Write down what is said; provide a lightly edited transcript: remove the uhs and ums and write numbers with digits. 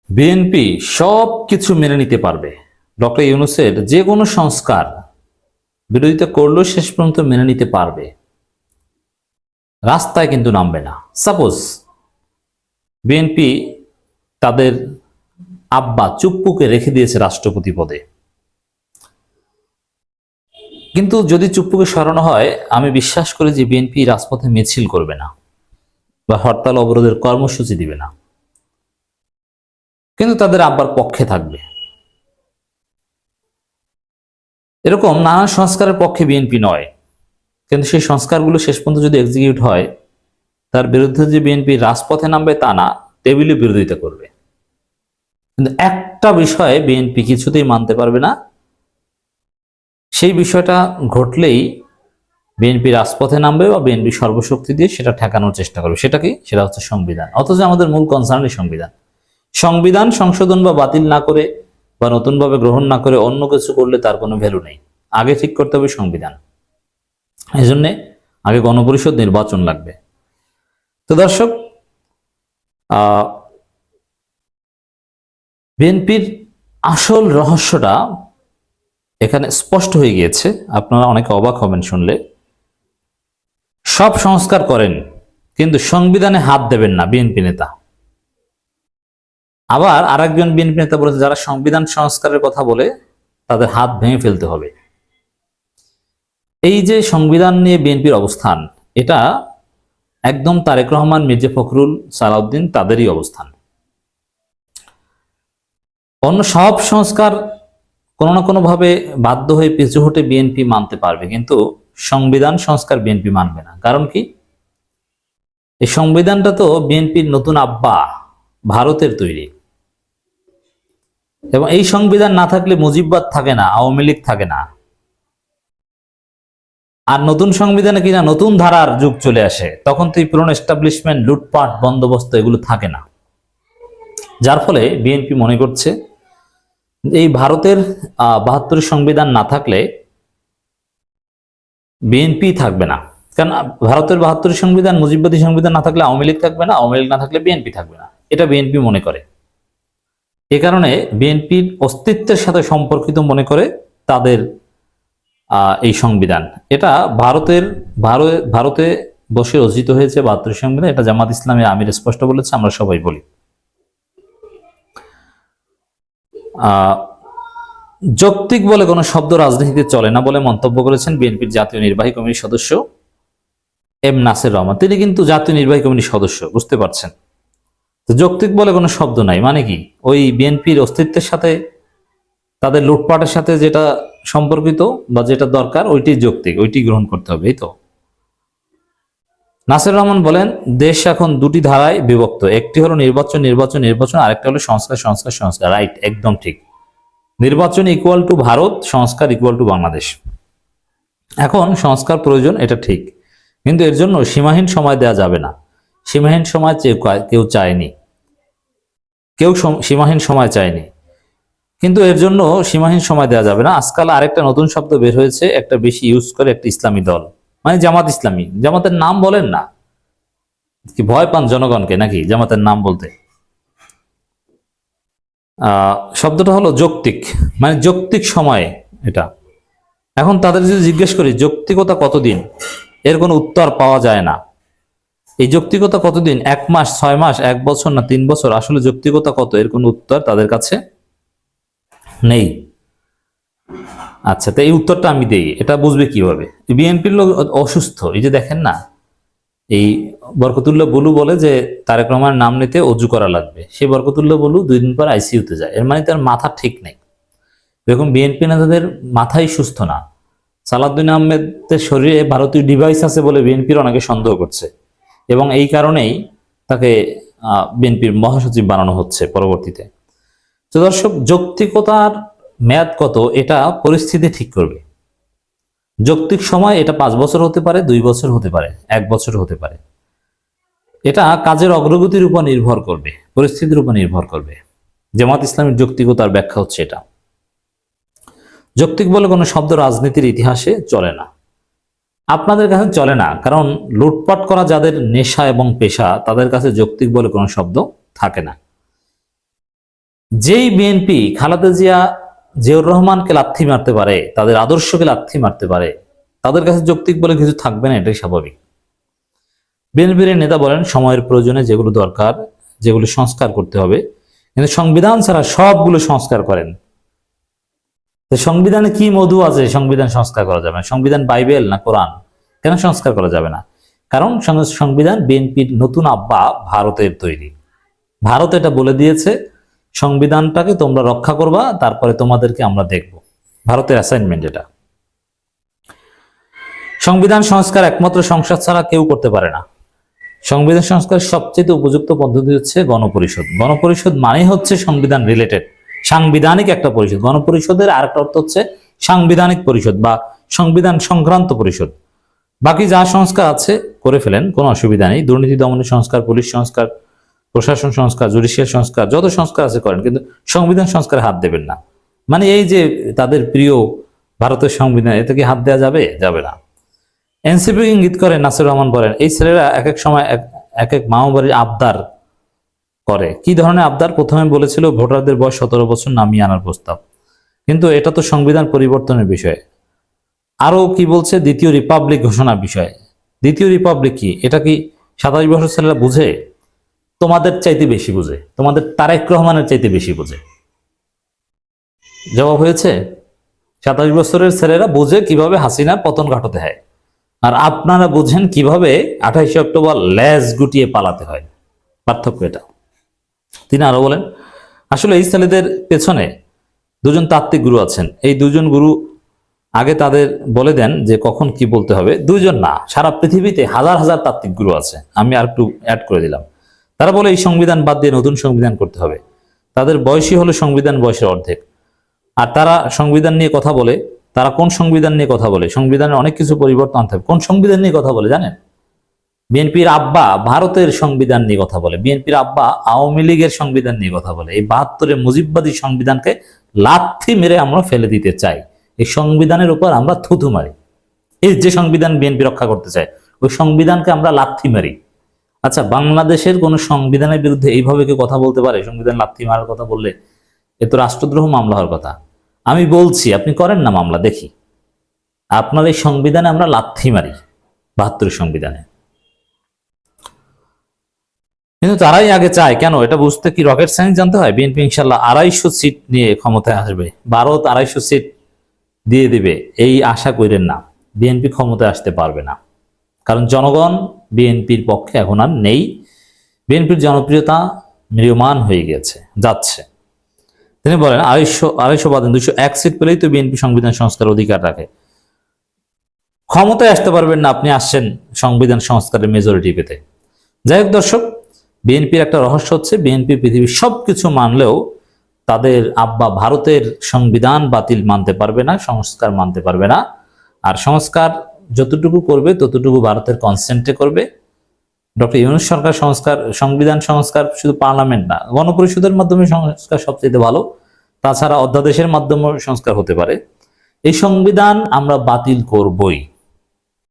BNP সব কিছু মেনে নিতে পারবে। ডক্টর ইউনূসের যে কোনো সংস্কার বিরোধিতা করলেও শেষ পর্যন্ত মেনে নিতে পারবে, রাস্তায় কিন্তু নামবে না। সাপোজ বিএনপি তাদের আব্বা চুপ্পুকে রেখে দিয়েছে রাষ্ট্রপতি পদে, কিন্তু যদি চুপ্পুকে সরানো হয়, আমি বিশ্বাস করি যে বিএনপি রাজপথে মিছিল করবে না বা হরতাল অবরোধের কর্মসূচি দিবে না, কিন্তু তাদের আব্বার পক্ষে থাকবে। এরকম নানা সংস্কারের পক্ষে বিএনপি নয়, কিন্তু সেই সংস্কারগুলো শেষ পর্যন্ত যদি এক্সিকিউট হয়, তার বিরুদ্ধে যে বিএনপি রাজপথে নামবে তা না, টেবিলে বিরোধিতা করবে। কিন্তু একটা বিষয়ে বিএনপি কিছুতেই মানতে পারবে না, সেই বিষয়টা ঘটলেই বিএনপি রাজপথে নামবে বা বিএনপি সর্বশক্তি দিয়ে সেটা ঠেকানোর চেষ্টা করবে। সেটা কি? সেটা হচ্ছে সংবিধান। অথচ আমাদের মূল কনসার্নই সংবিধান। সংবিধান সংশোধন বা বাতিল না করে বা নতুনভাবে গ্রহণ না করে অন্য কিছু করলে তার কোনো ভ্যালু নেই। আগে ঠিক করতে হবে সংবিধান। এই জন্যে আগে গণপরিষদ নির্বাচন লাগবে। তো দর্শক, বিএনপির আসল রহস্যটা এখানে স্পষ্ট হয়ে গিয়েছে। আপনারা অনেকে অবাক হবেন শুনলে। সব সংস্কার করেন, কিন্তু সংবিধানে হাত দেবেন না বিএনপি নেতা। আবার আরেকজন বিএনপি নেতা বলেছে, যারা সংবিধান সংস্কারের কথা বলে তাদের হাত ভেঙে ফেলতে হবে। এই যে সংবিধান নিয়ে বিএনপির অবস্থান, এটা একদম তারেক রহমান, মির্জা ফখরুল, সালাউদ্দিন তাদেরই অবস্থান। অন্য সব সংস্কার কোনো না কোনো ভাবে বাধ্য হয়ে পিছু হটে বিএনপি মানতে পারবে, কিন্তু সংবিধান সংস্কার বিএনপি মানবে না। কারণ কি? এই সংবিধানটা তো বিএনপির নতুন আব্বা ভারতের তৈরি, এবং এই সংবিধান না থাকলে মুজিববাদ থাকে না, আওয়ামী লীগ থাকে না। আর নতুন সংবিধানে কিনা নতুন ধারার যুগ চলে আসে, তখন তো এই পুরনো এস্টাবলিশমেন্ট, লুটপাট, বন্দোবস্ত এগুলো থাকে না। যার ফলে বিএনপি মনে করছে এই ভারতের ৭২ সংবিধান না থাকলে বিএনপি থাকবে না। কারণ ভারতের ৭২ সংবিধান, মুজিববাদী সংবিধান না থাকলে আওয়ামী লীগ থাকবে না, আওয়ামী লীগ না থাকলে বিএনপি থাকবে না। এটা বিএনপি মনে করে। এ কারণে বিএনপির অস্তিত্বের সাথে সম্পর্কিত মনে করে তাদের এই সংবিধান। এটা ভারতে বসে রচিত হয়েছে ৭২ সংবিধান। এটা জামাত ইসলামের আমির স্পষ্ট বলেছে, আমরা সবাই বলি। যৌক্তিক বলে কোনো শব্দ রাজনীতিতে চলে না বলে মন্তব্য করেছেন বিএনপির জাতীয় নির্বাহী কমিটির সদস্য এম নাসির রহমান। তিনি কিন্তু জাতীয় নির্বাহী কমিটির সদস্য, বুঝতে পারছেন? তো যৌক্তিক বলে কোনো শব্দ নাই মানে কি? ওই বিএনপির অস্তিত্বের সাথে, তাদের লুটপাটের সাথে যেটা সম্পর্কিত বা যেটা দরকার, ওইটাই যৌক্তিক, ওইটি গ্রহণ করতে হবে, এই তো। নাসির রহমান বলেন, দেশ এখন দুটি ধারায় বিভক্ত। একটি হলো নির্বাচন, নির্বাচন, নির্বাচন, আরেকটা হলো সংস্কার, সংস্কার, সংস্কার। রাইট, একদম ঠিক। নির্বাচন ইকুয়াল টু ভারত, সংস্কার ইকুয়াল টু বাংলাদেশ। এখন সংস্কার প্রয়োজন, এটা ঠিক, কিন্তু এর জন্য সীমাহীন সময় দেওয়া যাবে না। সীমাহীন সময় কেউ চায়নি, কেউ সীমাহীন সময় চায়নি, কিন্তু এর জন্য সীমাহীন সময় দেওয়া যাবে না। আজকাল আরেকটা নতুন শব্দ বের হয়েছে, একটা বেশি ইউজ করে, একটা ইসলামী দল, মানে জামাত ইসলামী। জামাতের নাম বলেন না, কি ভয় পান জনগণকে নাকি জামাতের নাম বলতে? শব্দটা হলো যৌক্তিক, মানে যৌক্তিক সময় এটা। এখন তাদের যদি জিজ্ঞেস করি যৌক্তিকতা কতদিন, এর কোনো উত্তর পাওয়া যায় না। এই যৌক্তিকতা কতদিন? 1 মাস, 6 মাস, 1 বছর, না 3 বছর? আসলে যৌক্তিকতা কত, এর কোনো উত্তর তাদের কাছে নেই। আচ্ছা, তো এই উত্তরটা আমি দেই, এটা বুঝবে কিভাবে? বিএনপির লোক অসুস্থ, এই যে দেখেন না, এই বরকতুল্লাহ বুলু বলে যে তারেক রহমানের নাম নিতে অজু করা লাগবে। সেই বরকতুল্লাহ বুলু 2 দিন পর আইসিইউতে যায়, এর মানে তার মাথা ঠিক নেই। এরকম বিএনপি নেতাদের মাথাই সুস্থ না। সালাউদ্দিন আহমেদের শরীরে ভারতীয় ডিভাইস আছে বলে বিএনপির অনেকে সন্দেহ করছে, এবং এই কারণেই তাকে বিএনপির মহাসচিব বানানো হচ্ছে পরবর্তীতে। তো দর্শক, যৌক্তিকতার মেয়াদ কত, এটা পরিস্থিতি ঠিক করবে। যৌক্তিক সময় এটা 5 বছর হতে পারে, 2 বছর হতে পারে, 1 বছর হতে পারে। এটা কাজের অগ্রগতির উপর নির্ভর করবে, পরিস্থিতির উপর নির্ভর করবে। জামাত ইসলামের যৌক্তিকতার ব্যাখ্যা হচ্ছে এটা। যৌক্তিক বলে কোনো শব্দ রাজনীতির ইতিহাসে চলে না। আপনাদের কাছে চলে না, কারণ লুটপাট করা যাদের নেশা এবং পেশা, তাদের কাছে যৌক্তিক বলে কোনো শব্দ থাকে না। যেই বিএনপি খালেদা জিয়া জিয়াউর রহমানকে লাথি মারতে পারে, তাদের আদর্শকে লাথি মারতে পারে, তাদের কাছে যৌক্তিক বলে কিছু থাকবে না, এটাই স্বাভাবিক। বিএনপির নেতা বলেন সময়ের প্রয়োজনে যেগুলো দরকার, যেগুলো সংস্কার করতে হবে, কিন্তু সংবিধান ছাড়া সবগুলো সংস্কার করেন। সংবিধানে কি মধু আছে সংবিধান সংস্কার করা যাবে না? সংবিধান বাইবেল না কোরআন? কেন সংস্কার করা যাবে না? কারণ সংবিধান বিএনপির নতুন আব্বা ভারতের তৈরি। ভারত এটা বলে দিয়েছে সংবিধানটাকে তোমরা রক্ষা করবা, তারপরে তোমাদেরকে আমরা দেখব। ভারতের অ্যাসাইনমেন্ট এটা। সংবিধান সংস্কার একমাত্র সংসদ ছাড়া কেউ করতে পারে না। সংবিধান সংস্কার সবচেয়ে উপযুক্ত পদ্ধতি হচ্ছে গণপরিষদ। গণপরিষদ মানে হচ্ছে সংবিধান রিলেটেড, সাংবিধানিক একটা পরিষদ। গণপরিষদের আরেকটা অর্থ হচ্ছে সাংবিধানিক পরিষদ বা সংবিধান সংক্রান্ত পরিষদ। বাকি যা সংস্কার আছে করে ফেলেন, কোনো অসুবিধা নেই। দুর্নীতি দমনের সংস্কার, পুলিশ সংস্কার, প্রশাসন সংস্কার, জুডিশিয়াল সংস্কার, যত সংস্কার আছে করেন, কিন্তু সংবিধান সংস্কারে হাত দেবেন না। মানে এই যে তাদের প্রিয় ভারতের সংবিধান, এতে কি হাত দেওয়া যাবে? যাবে না। এনসিপি ইঙ্গিত করে নাসির রহমান বলেন এই ছেলেরা এক এক সময় এক এক মামাবাড়ির আবদার করে। কি ধরনের আবদার? প্রথমে বলেছিল ভোটারদের বয়স 17 বছর নামিয়ে আনার প্রস্তাব, কিন্তু এটা তো সংবিধান পরিবর্তনের বিষয়। আরো কি বলছে? দ্বিতীয় রিপাবলিক ঘোষণার বিষয়। দ্বিতীয় রিপাবলিক কি? এটা কি 27 বছর ছেলেরা বুঝে? তোমাদের চাইতে বেশি বুঝে, তোমাদের তারেক রহমানের চাইতে বেশি বুঝে। জবাব হয়েছে? 27 বছরের ছেলেরা বুঝে কিভাবে হাসিনার পতন ঘটাতে হয়, আর আপনারা বুঝেন কিভাবে 28 অক্টোবর লেজ গুটিয়ে পালাতে হয়। পার্থক্য এটা। তিনি আরো বলেন আসলে এই ছেলেদের পেছনে দুজন তাত্ত্বিক গুরু আছেন। এই দুজন গুরু আগে তাদের বলে দেন যে কখন কি বলতে হবে। দুইজন না, সারা পৃথিবীতে হাজার হাজার তাত্ত্বিক গুরু আছে। আমি আর একটু অ্যাড করে দিলাম। তারা বলে এই সংবিধান বাদ দিয়ে নতুন সংবিধান করতে হবে। তাদের বয়সই হলো সংবিধান বয়সের অর্ধেক। আর তারা সংবিধান নিয়ে কথা বলে। তারা কোন সংবিধান নিয়ে কথা বলে? সংবিধানের অনেক কিছু পরিবর্তন আনতে হবে। কোন সংবিধান নিয়ে কথা বলে জানেন? বিএনপির আব্বা ভারতের সংবিধান নিয়ে কথা বলে। বিএনপির আব্বা আওয়ামী লীগের সংবিধান নিয়ে কথা বলে। এই 72-এর মুজিববাদী সংবিধানকে লাথি মেরে আমরা ফেলে দিতে চাই। এই সংবিধানের উপর আমরা থুথু মারি। এই যে সংবিধান বিএনপি রক্ষা করতে চায়, ওই সংবিধানকে আমরা লাথি মারি। আচ্ছা, বাংলাদেশের কোন সংবিধানের বিরুদ্ধে এইভাবে কেউ কথা বলতে পারে? সংবিধান লাথি মারার কথা বললে এ তো রাষ্ট্রদ্রোহ মামলা হওয়ার কথা। আমি বলছি আপনি করেন না মামলা, দেখি। আপনার এই সংবিধানে আমরা লাথি মারি, 72 সংবিধানে। কিন্তু তারাই আগে চায় কেন? এটা বুঝতে কি রকেট সায়েন্স জানতে হয়? বিএনপি ইনশাল্লাহ 250 সিট নিয়ে ক্ষমতায় আসবে। ভারত 250 সিট দিয়ে দিবে এই আশা করেন না। বিএনপি ক্ষমতায় আসতে পারবে না, কারণ জনগণ বিএনপির পক্ষে এখন আর নেই। বিএনপির জনপ্রিয়তা ম্রিয়মান হয়ে গেছে, যাচ্ছে। তিনি বলেন 250 বাদে 201 সিট পেলেই তো বিএনপি সংবিধান সংস্কার অধিকার রাখে। ক্ষমতায় আসতে পারবেন না, আপনি আসছেন সংবিধান সংস্কারের মেজরিটি পেতে। যাই হোক দর্শক, বিএনপির একটা রহস্য হচ্ছে বিএনপি পৃথিবীর সবকিছু মানলেও তাদের আব্বা ভারতের সংবিধান বাতিল মানতে পারবে না, সংস্কার মানতে পারবে না। আর সংস্কার যতটুকু করবে ততটুকু ভারতের কনসেন্টে করবে। ডক্টর ইউনূস সরকার সংবিধান সংস্কার শুধু পার্লামেন্ট না, গণপরিষদের মাধ্যমে সংস্কার সবচেয়ে ভালো। তাছাড়া অধ্যাদেশের মাধ্যমে সংস্কার হতে পারে। এই সংবিধান আমরা বাতিল করবই।